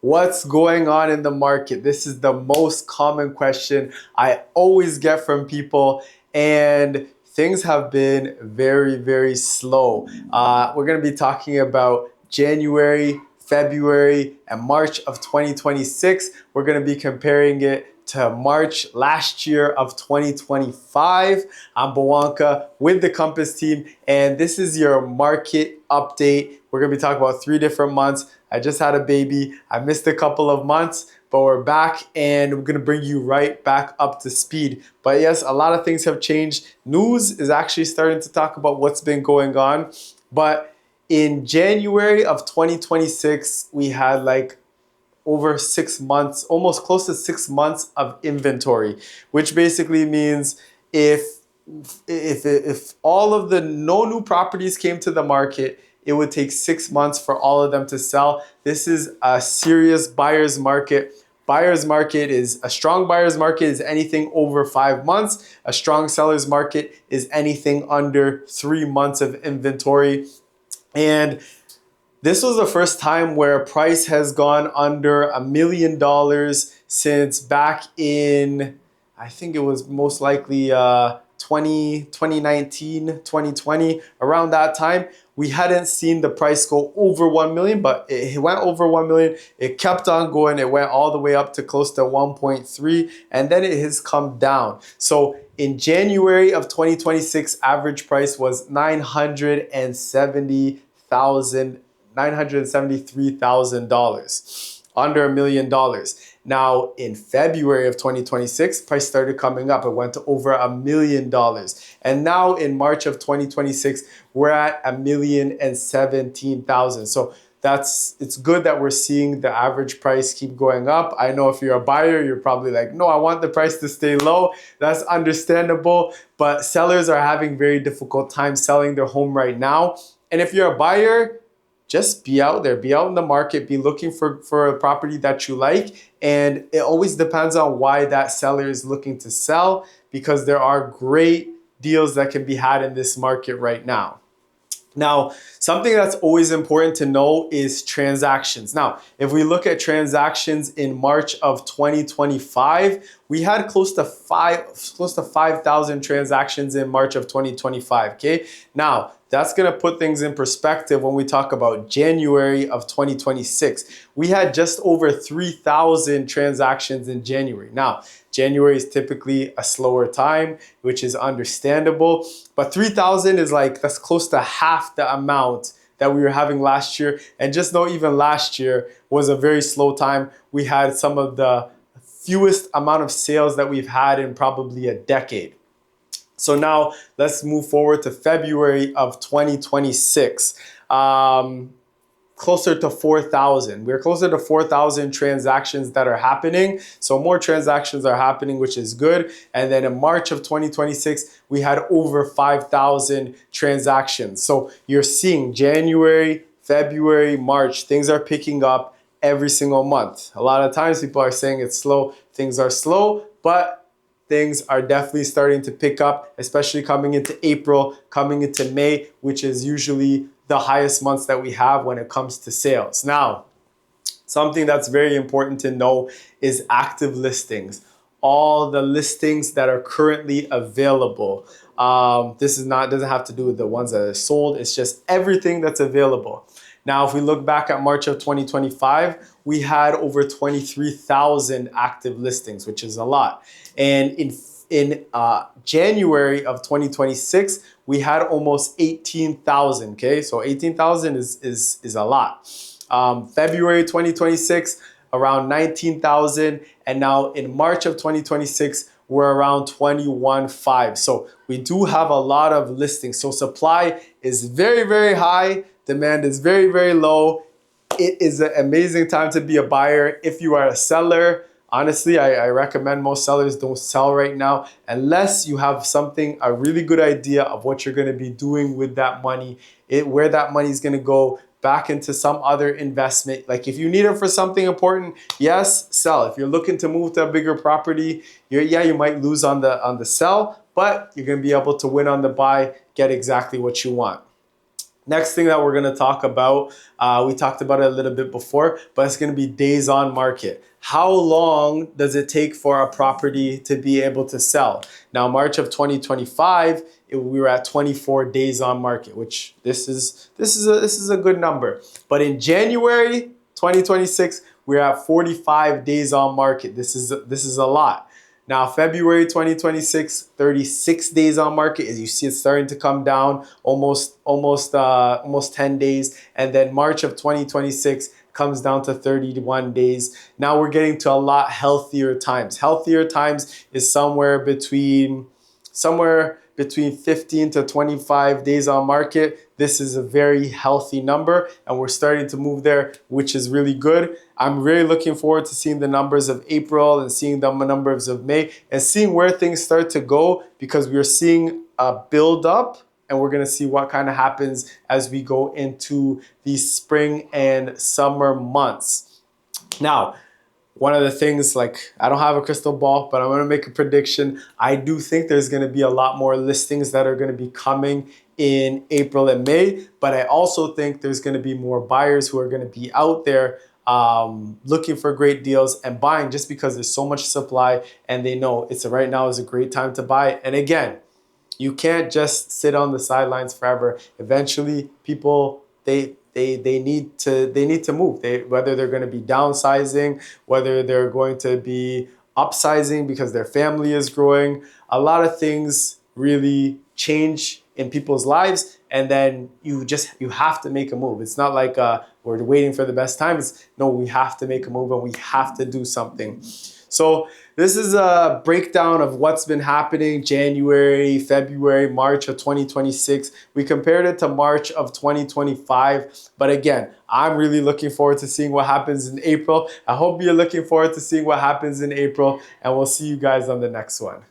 What's going on in the market? This is the most common question I always get from people, and things have been very, very slow. We're going to be talking about January, February, and March of 2026. We're going to be comparing it to March last year of 2025. I'm Bwanka with the Compass team, and this is your market update. We're going to be talking about 3 different months. I just had a baby. I missed a couple of months, but we're back and we're going to bring you right back up to speed. But yes, a lot of things have changed. News is actually starting to talk about what's been going on. But in January of 2026, we had like over 6 months, almost close to 6 months of inventory, which basically means if all of the no new properties came to the market, it would take 6 months for all of them to sell. This is a serious buyer's market. Buyer's market is a strong buyer's market is anything over 5 months. A strong seller's market is anything under 3 months of inventory. And this was the first time where price has gone under $1 million since back in, I think it was most likely 2019, 2020, around that time. We hadn't seen the price go over 1 million, but it went over 1 million. It kept on going. It went all the way up to close to 1.3, and then it has come down. So in January of 2026, average price was $973,000, under $1 million. Now in February of 2026, price started coming up. It went to over $1 million. And now in March of 2026, we're at $1,017,000. So it's good that we're seeing the average price keep going up. I know if you're a buyer, you're probably like, no, I want the price to stay low. That's understandable, but sellers are having very difficult time selling their home right now. And if you're a buyer, just be out there, be out in the market, be looking for a property that you like. And it always depends on why that seller is looking to sell, because there are great deals that can be had in this market right now. Now, something that's always important to know is transactions. Now, if we look at transactions in March of 2025, we had close to 5,000 transactions in March of 2025. Okay, now that's gonna put things in perspective when we talk about January of 2026. We had just over 3,000 transactions in January. Now, January is typically a slower time, which is understandable, but 3,000 is that's close to half the amount that we were having last year. And just know even last year was a very slow time. We had some of the fewest amount of sales that we've had in probably a decade. So now let's move forward to February of 2026. Closer to 4,000. We're closer to 4,000 transactions that are happening. So more transactions are happening, which is good. And then in March of 2026, we had over 5,000 transactions. So you're seeing January, February, March, things are picking up every single month. A lot of times people are saying it's slow. Things are slow, but things are definitely starting to pick up, especially coming into April, coming into May, which is usually the highest months that we have when it comes to sales. Now, something that's very important to know is active listings. All the listings that are currently available. This doesn't have to do with the ones that are sold. It's just everything that's available. Now, if we look back at March of 2025, we had over 23,000 active listings, which is a lot. And in January of 2026, we had almost 18,000. Okay, so 18,000 is a lot. February 2026, around 19,000, and now in March of 2026, we're around 21,500. So we do have a lot of listings. So supply is very, very high. Demand is very, very low. It is an amazing time to be a buyer. If you are a seller, honestly, I recommend most sellers don't sell right now unless you have a really good idea of what you're going to be doing with that money, where that money is going to go back into some other investment. Like if you need it for something important, yes, sell. If you're looking to move to a bigger property, you might lose on the sell, but you're going to be able to win on the buy, get exactly what you want. Next thing that we're going to talk about, we talked about it a little bit before, but it's going to be days on market. How long does it take for a property to be able to sell? Now, March of 2025, we were at 24 days on market, which this is a good number. But in January 2026, we're at 45 days on market. This is a lot. Now, February 2026, 36 days on market. As you see, it's starting to come down almost 10 days. And then March of 2026 comes down to 31 days. Now we're getting to a lot healthier times. Healthier times is somewhere between 15 to 25 days on market. This is a very healthy number, and we're starting to move there, which is really good. I'm really looking forward to seeing the numbers of April and seeing the numbers of May and seeing where things start to go, because we're seeing a build up, and we're going to see what kind of happens as we go into the spring and summer months. Now, one of the things, like, I don't have a crystal ball, but I'm going to make a prediction. I do think there's going to be a lot more listings that are going to be coming in April and May, but I also think there's going to be more buyers who are going to be out there looking for great deals and buying, just because there's so much supply and they know right now is a great time to buy. And again, you can't just sit on the sidelines forever. Eventually, people they need to move. Whether they're going to be downsizing, whether they're going to be upsizing because their family is growing. A lot of things really change in people's lives, and then you have to make a move. It's not like we're waiting for the best time. No, we have to make a move and we have to do something. So this is a breakdown of what's been happening January, February, March of 2026. We compared it to March of 2025. But again, I'm really looking forward to seeing what happens in April. I hope you're looking forward to seeing what happens in April, and we'll see you guys on the next one.